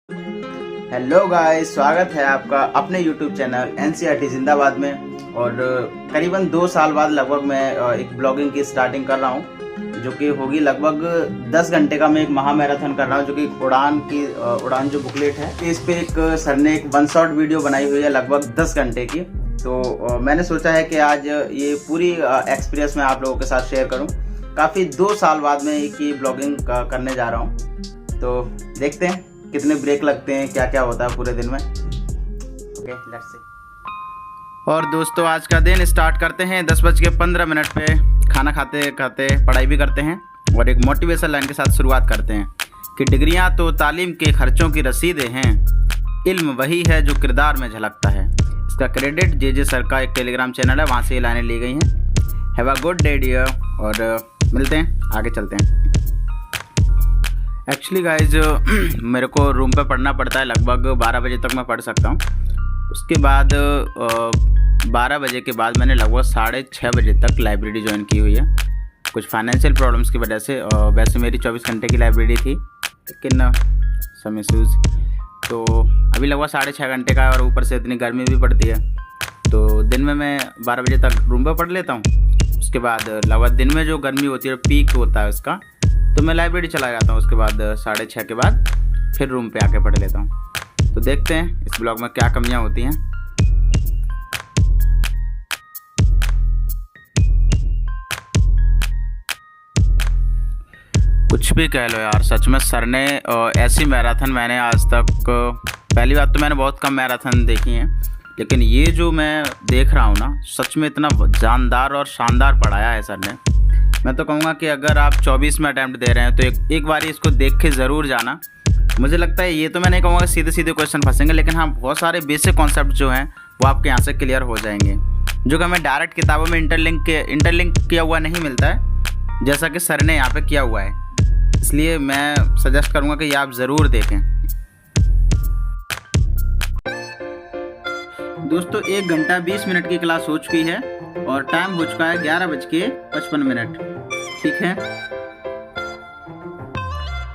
Hello guys, स्वागत है आपका अपने YouTube चैनल NCERT जिंदाबाद में। और करीबन 2 साल बाद लगभग मैं एक ब्लॉगिंग की स्टार्टिंग कर रहा हूं, जो कि होगी लगभग 10 घंटे का। मैं एक महा मैराथन कर रहा हूं, जो कि उड़ान जो बुकलेट है, इस पे एक सर ने एक 1 शॉट वीडियो बनाई हुई है लगभग 10 घंटे की। तो मैंने सोचा है कि आज ये पूरी एक्सपीरियंस मैं आप लोगों के साथ शेयर करूँ। काफ़ी 2 साल बाद मैं एक ही ब्लॉगिंग करने जा रहा हूँ, तो देखते हैं कितने ब्रेक लगते हैं, क्या क्या होता है पूरे दिन में। Okay, let's see. और दोस्तों, आज का दिन स्टार्ट करते हैं 10:15 पे। खाना खाते खाते पढ़ाई भी करते हैं और एक मोटिवेशन लाइन के साथ शुरुआत करते हैं कि डिग्रियां तो तालीम के खर्चों की रसीदें हैं, इल्म वही है जो किरदार में झलकता है। इसका क्रेडिट जे सर का एक टेलीग्राम चैनल है, वहाँ से ये लाइनें ली गई हैं। Have a good day dear, और मिलते हैं, आगे चलते हैं। एक्चुअली गाइज मेरे को रूम पे पढ़ना पड़ता है, लगभग 12 बजे तक मैं पढ़ सकता हूँ। उसके बाद 12 बजे के बाद मैंने लगभग 6:30 बजे तक लाइब्रेरी ज्वाइन की हुई है, कुछ फाइनेंशियल प्रॉब्लम्स की वजह से। वैसे मेरी 24 घंटे की लाइब्रेरी थी, लेकिन सम इश्यूज़, तो अभी लगभग 6.5 घंटे का, और ऊपर से इतनी गर्मी भी पड़ती है, तो दिन में मैं 12 बजे तक रूम पर पढ़ लेता हूँ। उसके बाद लगभग दिन में जो गर्मी होती है, पीक होता है उसका, तो मैं लाइब्रेरी चला जाता हूँ। उसके बाद 6:30 के बाद फिर रूम पे आके पढ़ लेता हूँ। तो देखते हैं इस ब्लॉग में क्या कमियाँ होती हैं। कुछ भी कह लो यार, सच में सर ने ऐसी मैराथन मैंने आज तक, पहली बात तो मैंने बहुत कम मैराथन देखी हैं, लेकिन ये जो मैं देख रहा हूँ ना, सच में इतना जानदार और शानदार पढ़ाया है सर ने। मैं तो कहूँगा कि अगर आप 24 में अटैम्प्ट दे रहे हैं तो एक बार इसको देख के ज़रूर जाना। मुझे लगता है ये तो मैं नहीं कहूँगा सीधे सीधे क्वेश्चन फंसेंगे, लेकिन हाँ, बहुत सारे बेसिक कॉन्सेप्ट जो हैं वो आपके यहाँ से क्लियर हो जाएंगे, जो कि हमें डायरेक्ट किताबों में इंटरलिंक किया हुआ नहीं मिलता है, जैसा कि सर ने यहाँ पे किया हुआ है। इसलिए मैं सजेस्ट करूँगा कि ये आप ज़रूर देखें। दोस्तों, 1 घंटा 20 मिनट की क्लास हो चुकी है और टाइम हो चुका है 11:55। ठीक है,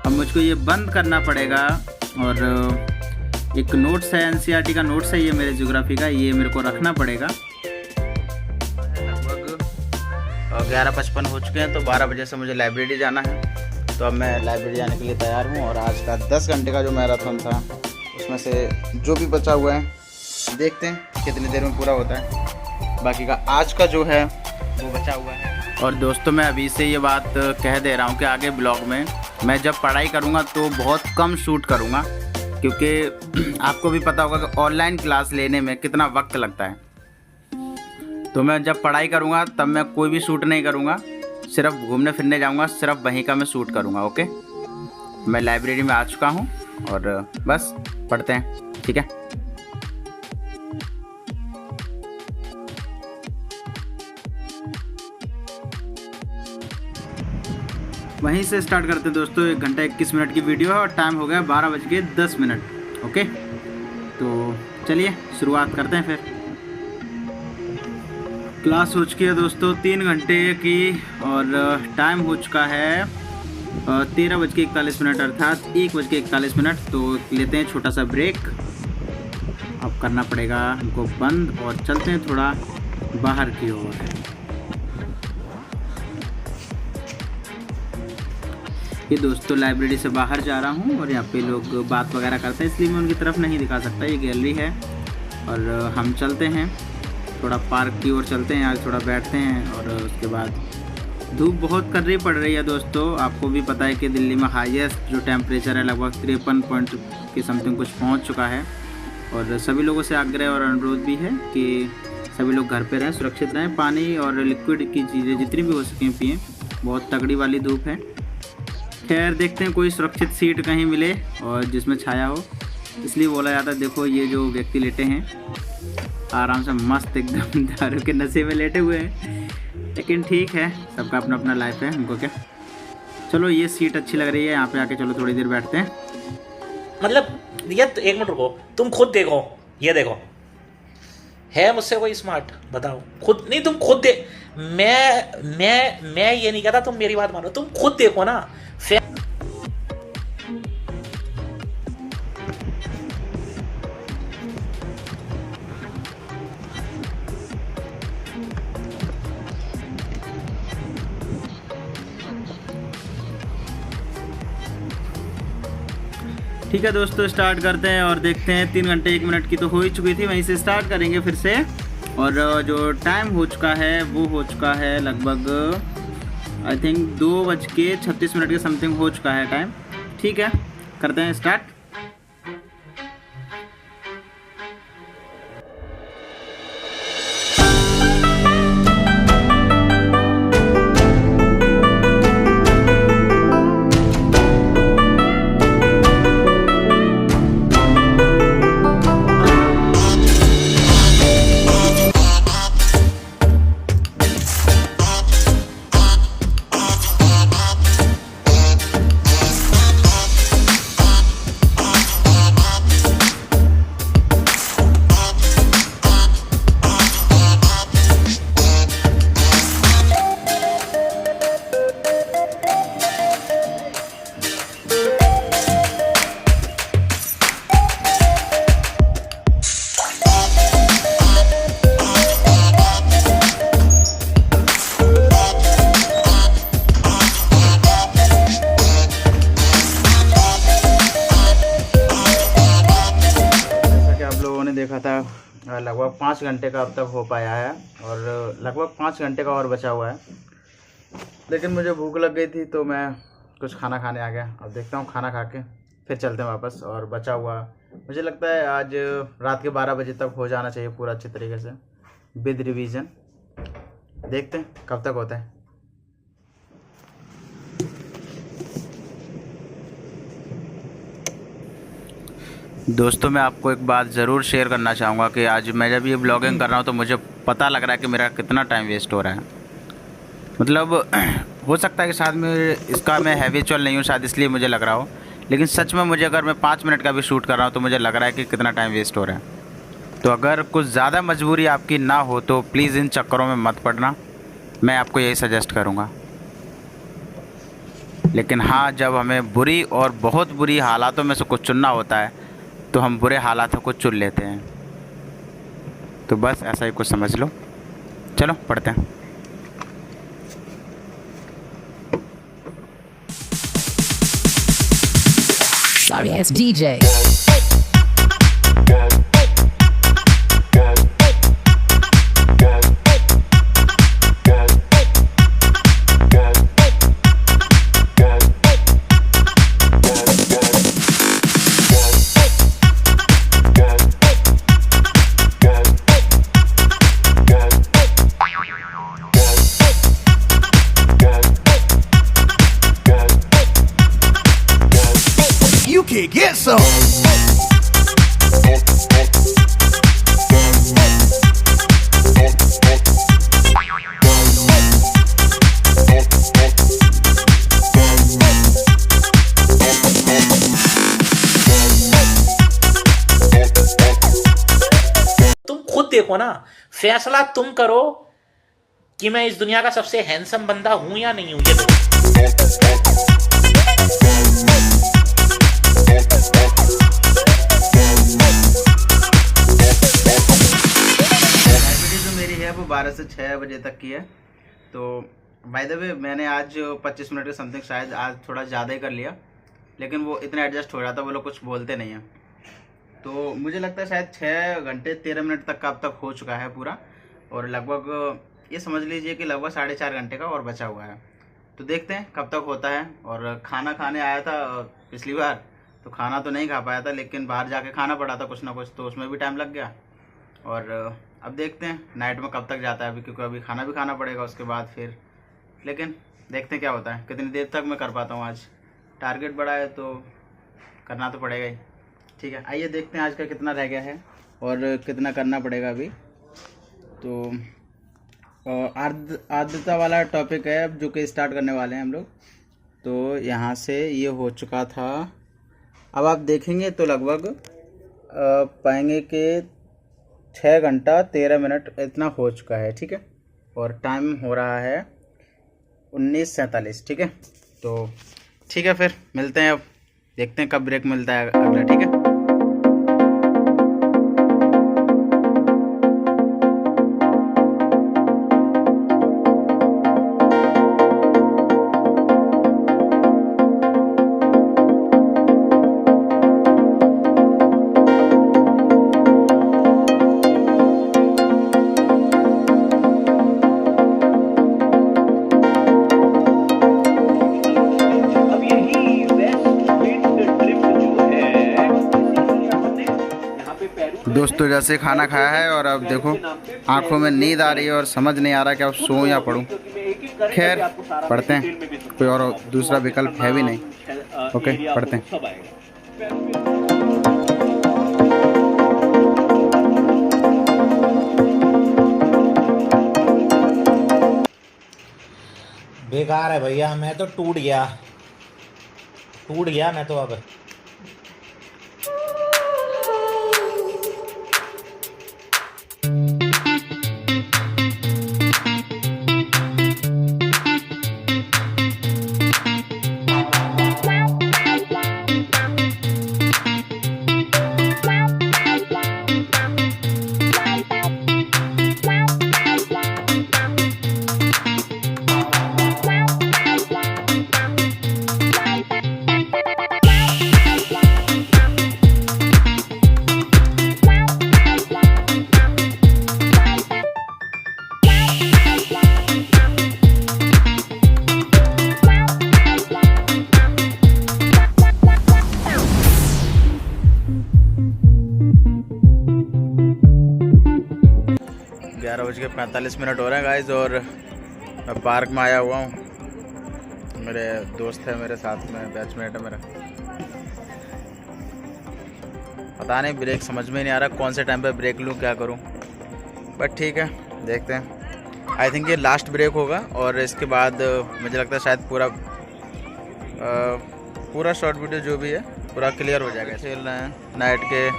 अब मुझको ये बंद करना पड़ेगा। और एक नोट्स है, NCERT का नोट्स है ये मेरे ज्योग्राफी का, ये मेरे को रखना पड़ेगा। लगभग 11:55 हो चुके हैं, तो 12 बजे से मुझे लाइब्रेरी जाना है। तो अब मैं लाइब्रेरी जाने के लिए तैयार हूँ, और आज का 10 घंटे का जो मैराथन था, उसमें से जो भी बचा हुआ है देखते हैं कितनी देर में पूरा होता है। बाकी का आज का जो है वो बचा हुआ है। और दोस्तों, मैं अभी से ये बात कह दे रहा हूँ कि आगे ब्लॉग में मैं जब पढ़ाई करूँगा तो बहुत कम शूट करूँगा, क्योंकि आपको भी पता होगा कि ऑनलाइन क्लास लेने में कितना वक्त लगता है। तो मैं जब पढ़ाई करूँगा तब मैं कोई भी शूट नहीं करूँगा, सिर्फ घूमने फिरने जाऊँगा, सिर्फ वहीं का मैं शूट करूँगा। ओके, मैं लाइब्रेरी में आ चुका हूँ और बस पढ़ते हैं, ठीक है। वहीं से स्टार्ट करते हैं दोस्तों। 1 घंटा 21 मिनट की वीडियो है और टाइम हो गया 12:10। ओके, तो चलिए शुरुआत करते हैं। फिर क्लास हो चुकी है दोस्तों 3 घंटे की, और टाइम हो चुका है 13:41, अर्थात 1:41। तो लेते हैं छोटा सा ब्रेक। अब करना पड़ेगा हमको बंद, और चलते हैं थोड़ा बाहर की ओर। ये दोस्तों, लाइब्रेरी से बाहर जा रहा हूँ और यहाँ पे लोग बात वगैरह करते हैं, इसलिए मैं उनकी तरफ नहीं दिखा सकता। ये गैलरी है, और हम चलते हैं थोड़ा पार्क की ओर चलते हैं, आज थोड़ा बैठते हैं। और उसके बाद धूप बहुत कर रही पड़ रही है दोस्तों। आपको भी पता है कि दिल्ली में हाईएस्ट जो टेम्परेचर है लगभग 53 पॉइंट के समथिंग कुछ पहुँच चुका है। और सभी लोगों से आग्रह और अनुरोध भी है कि सभी लोग घर पर रहें, सुरक्षित रहें, पानी और लिक्विड की चीज़ें जितनी भी हो सकें पिएँ। बहुत तगड़ी वाली धूप है। खैर, देखते हैं कोई सुरक्षित सीट कहीं मिले और जिसमें छाया हो। इसलिए बोला जाता है, देखो ये जो व्यक्ति लेटे हैं आराम से मस्त एकदम दारू के नशे में लेटे हुए हैं, लेकिन ठीक है, सबका अपना अपना लाइफ है, हमको क्या। चलो, ये सीट अच्छी लग रही है, यहाँ पे आके चलो थोड़ी देर बैठते हैं। मतलब ये 1 मिनट रुको, तुम खुद देखो, ये देखो, है मुझसे कोई स्मार्ट? बताओ खुद। नहीं, तुम खुद दे। मैं ये नहीं कहता, तुम मेरी बात मानो, तुम खुद देखो ना। ठीक है दोस्तों, स्टार्ट करते हैं और देखते हैं। 3 घंटे 1 मिनट की तो हो ही चुकी थी, वहीं से स्टार्ट करेंगे फिर से। और जो टाइम हो चुका है वो हो चुका है लगभग आई थिंक 2:36 के समथिंग हो चुका है टाइम। ठीक है, करते हैं स्टार्ट। देखा था लगभग 5 घंटे का अब तक हो पाया है और लगभग 5 घंटे का और बचा हुआ है। लेकिन मुझे भूख लग गई थी तो मैं कुछ खाना खाने आ गया। अब देखता हूँ, खाना खा के फिर चलते हैं वापस। और बचा हुआ मुझे लगता है आज रात के 12 बजे तक हो जाना चाहिए पूरा अच्छे तरीके से विद रिवीजन। देखते हैं कब तक होता है। दोस्तों, मैं आपको एक बात ज़रूर शेयर करना चाहूँगा कि आज मैं जब ये ब्लॉगिंग कर रहा हूँ तो मुझे पता लग रहा है कि मेरा कितना टाइम वेस्ट हो रहा है। मतलब हो सकता है कि शायद में इसका मैं हैबिचुअल नहीं हूँ, शायद इसलिए मुझे लग रहा हो। लेकिन सच में मुझे अगर मैं 5 मिनट का भी शूट कर रहा हूँ तो मुझे लग रहा है कि कितना टाइम वेस्ट हो रहा है। तो अगर कुछ ज़्यादा मजबूरी आपकी ना हो तो प्लीज़ इन चक्करों में मत पड़ना, मैं आपको यही सजेस्ट करूँगा। लेकिन हाँ, जब हमें बुरी और बहुत बुरी हालातों में से कुछ चुनना होता है तो हम बुरे हालातों को चुन लेते हैं। तो बस ऐसा ही कुछ समझ लो। चलो पढ़ते हैं। Sorry ass DJ. You can get some. तुम खुद देखो ना, फैसला तुम करो कि मैं इस दुनिया का सबसे हैंडसम बंदा हूं या नहीं हूं। ये जो मेरी है वो 12 से 6 बजे तक की है। तो बाय द वे मैंने आज 25 मिनट के समथिंग शायद आज थोड़ा ज़्यादा ही कर लिया, लेकिन वो इतना एडजस्ट हो जाता, वो लोग कुछ बोलते नहीं हैं। तो मुझे लगता है शायद 6 घंटे 13 मिनट तक का अब तक हो चुका है पूरा। और लगभग ये समझ लीजिए कि लगभग 4.5 घंटे का और बचा हुआ है। तो देखते हैं कब तक होता है। और खाना खाने आया था पिछली बार, तो खाना तो नहीं खा पाया था, लेकिन बाहर जाके खाना पड़ा था कुछ ना कुछ, तो उसमें भी टाइम लग गया। और अब देखते हैं नाइट में कब तक जाता है अभी, क्योंकि अभी खाना भी खाना पड़ेगा उसके बाद फिर। लेकिन देखते हैं क्या होता है, कितनी देर तक मैं कर पाता हूँ। आज टारगेट बड़ा है तो करना तो पड़ेगा ही। ठीक है, आइए देखते हैं आज का कितना रह गया है और कितना करना पड़ेगा अभी। तो आर्द्रता वाला टॉपिक है अब, जो कि स्टार्ट करने वाले हैं हम लोग। तो यहाँ से ये हो चुका था। अब आप देखेंगे तो लगभग पाएंगे कि 6 घंटा 13 मिनट इतना हो चुका है। ठीक है, और टाइम हो रहा है 19:47। ठीक है, तो ठीक है, फिर मिलते हैं। अब देखते हैं कब ब्रेक मिलता है अगला। ठीक है। दोस्तों जैसे खाना खाया है और अब देखो आंखों में नींद आ रही है और समझ नहीं आ रहा कि अब सोऊं या पढूं। खैर पढ़ते हैं, कोई और दूसरा विकल्प है भी नहीं। ओके पढ़ते हैं। बेकार है भैया, मैं तो टूट गया मैं तो अब। ग्यारह बज के 45 मिनट हो रहे हैं गाइस और मैं पार्क में आया हुआ हूँ। मेरे दोस्त है मेरे साथ में, बैचमेट है मेरा। पता नहीं ब्रेक समझ में नहीं आ रहा कौन से टाइम पे ब्रेक लूँ, क्या करूँ, बट ठीक है देखते हैं। आई थिंक ये लास्ट ब्रेक होगा और इसके बाद मुझे लगता है शायद पूरा शॉर्ट वीडियो जो भी है पूरा क्लियर हो जाएगा। खेल रहे हैं नाइट के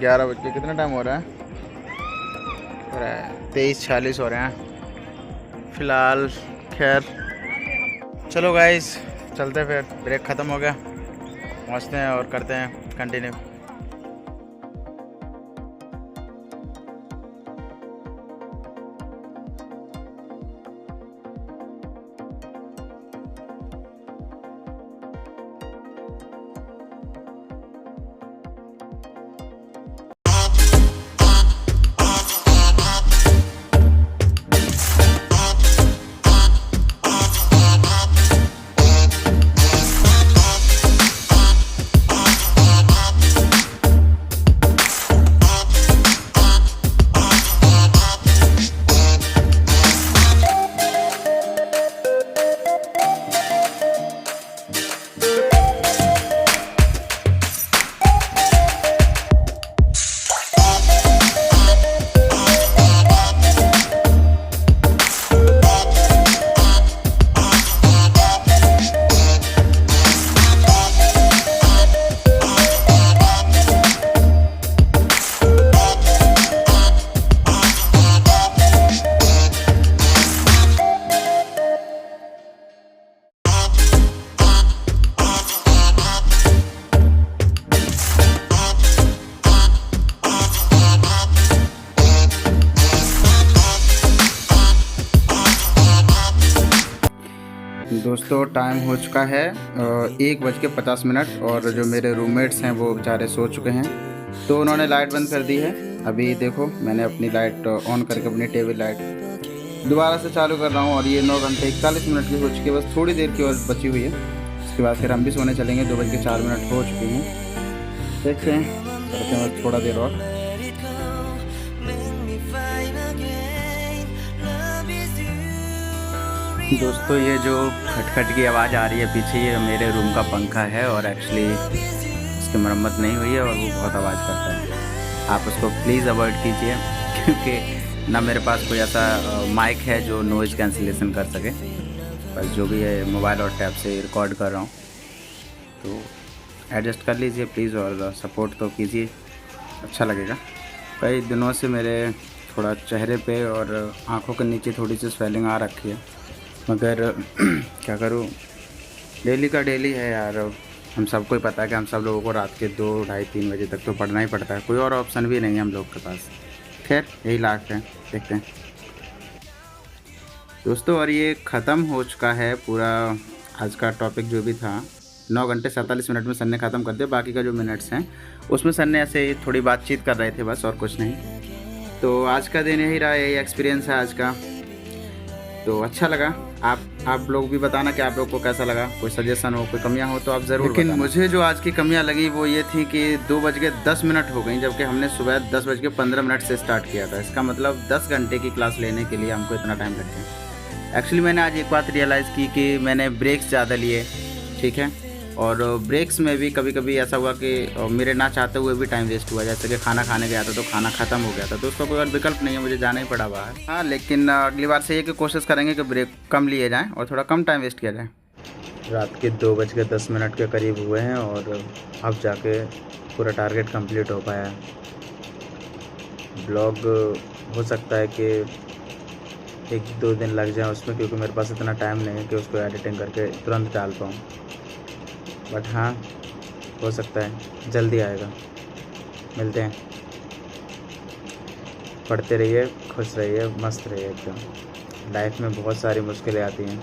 11 बज के, कितना टाइम हो रहा है? 23:40 हो रहे हैं फ़िलहाल। खैर चलो गाइस चलते, फिर ब्रेक ख़त्म हो गया, पहुँचते हैं और करते हैं कंटिन्यू। दोस्तों टाइम हो चुका है 1:50 और जो मेरे रूममेट्स हैं वो बेचारे सो चुके हैं, तो उन्होंने लाइट बंद कर दी है। अभी देखो मैंने अपनी लाइट ऑन करके अपनी टेबल लाइट दोबारा से चालू कर रहा हूँ और ये 9:41 की हो चुकी है। बस थोड़ी देर की और बची हुई है, उसके बाद फिर हम भी सोने चलेंगे। 2:04 हो चुकी हैं, देखते हैं करते हैं बस थोड़ा देर और। दोस्तों ये जो खटखट की आवाज़ आ रही है पीछे, ये मेरे रूम का पंखा है और एक्चुअली इसकी मरम्मत नहीं हुई है और वो बहुत आवाज़ करता है। आप उसको प्लीज़ अवॉइड कीजिए क्योंकि ना मेरे पास कोई ऐसा माइक है जो नॉइज़ कैंसिलेशन कर सके। बस जो भी है मोबाइल और टैब से रिकॉर्ड कर रहा हूँ, तो एडजस्ट कर लीजिए प्लीज़ और सपोर्ट तो कीजिए, अच्छा लगेगा। कई दिनों से मेरे थोड़ा चेहरे पे और आँखों के नीचे थोड़ी सी स्वेलिंग आ रखी है, मगर क्या करूँ, डेली का डेली है यार। हम सबको ही पता है कि हम सब लोगों को रात के 2, ढाई, 3 बजे तक तो पढ़ना ही पड़ता है, कोई और ऑप्शन भी नहीं है हम लोग के पास। खैर यही लास्ट है, देखते हैं दोस्तों। और ये ख़त्म हो चुका है पूरा आज का टॉपिक जो भी था। 9:47 में सर ने ख़त्म कर दिया, बाकी का जो मिनट्स हैं उसमें सर ने ऐसे थोड़ी बातचीत कर रहे थे बस, और कुछ नहीं। तो आज का दिन यही रहा, यही एक्सपीरियंस है आज का। तो अच्छा लगा आप लोग भी बताना कि आप लोग को कैसा लगा, कोई सजेशन हो, कोई कमियां हो तो आप ज़रूर। लेकिन मुझे जो आज की कमियां लगी वो ये थी कि 2:10 हो गई, जबकि हमने सुबह 10:15 से स्टार्ट किया था। इसका मतलब 10 घंटे की क्लास लेने के लिए हमको इतना टाइम लग गया। एक्चुअली मैंने आज एक बात रियलाइज़ की कि मैंने ब्रेक्स ज़्यादा लिए, ठीक है, और ब्रेक्स में भी कभी कभी ऐसा हुआ कि मेरे ना चाहते हुए भी टाइम वेस्ट हुआ। जैसे कि खाना खाने गया था तो खाना ख़त्म हो गया था, तो उसका कोई और विकल्प नहीं है, मुझे जाना ही पड़ा बाहर। हाँ, लेकिन अगली बार से ये कि कोशिश करेंगे कि ब्रेक कम लिए जाएं और थोड़ा कम टाइम वेस्ट किया जाए। रात के 2:10 के करीब हुए हैं और अब जाके पूरा टारगेट कंप्लीट हो पाया है। ब्लॉग हो सकता है कि 1-2 दिन लग जाए उसमें, क्योंकि मेरे पास इतना टाइम नहीं है कि उसको एडिटिंग करके तुरंत डाल पाऊँ। बट हाँ, हो सकता है जल्दी आएगा। मिलते हैं। पढ़ते रहिए, खुश रहिए, मस्त रहिए एकदम। लाइफ में बहुत सारी मुश्किलें आती हैं।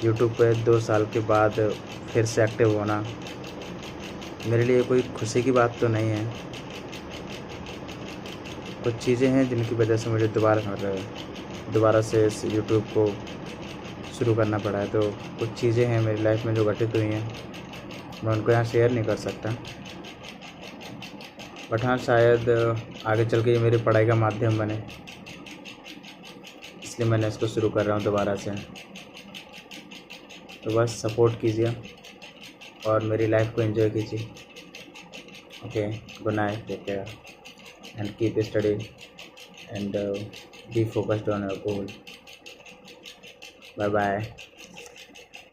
यूट्यूब पे 2 साल के बाद फिर से एक्टिव होना मेरे लिए कोई खुशी की बात तो नहीं है। कुछ चीज़ें हैं जिनकी वजह से मुझे दोबारा से इस यूट्यूब को शुरू करना पड़ा है। तो कुछ चीज़ें हैं मेरी लाइफ में जो घटित हुई हैं, मैं उनको यहाँ शेयर नहीं कर सकता। बट हाँ, शायद आगे चल के ये मेरी पढ़ाई का माध्यम बने, इसलिए मैंने इसको शुरू कर रहा हूँ दोबारा से। तो बस सपोर्ट कीजिए और मेरी लाइफ को एंजॉय कीजिए। Okay, good night, take care and keep study and be focused on your goal. Bye bye.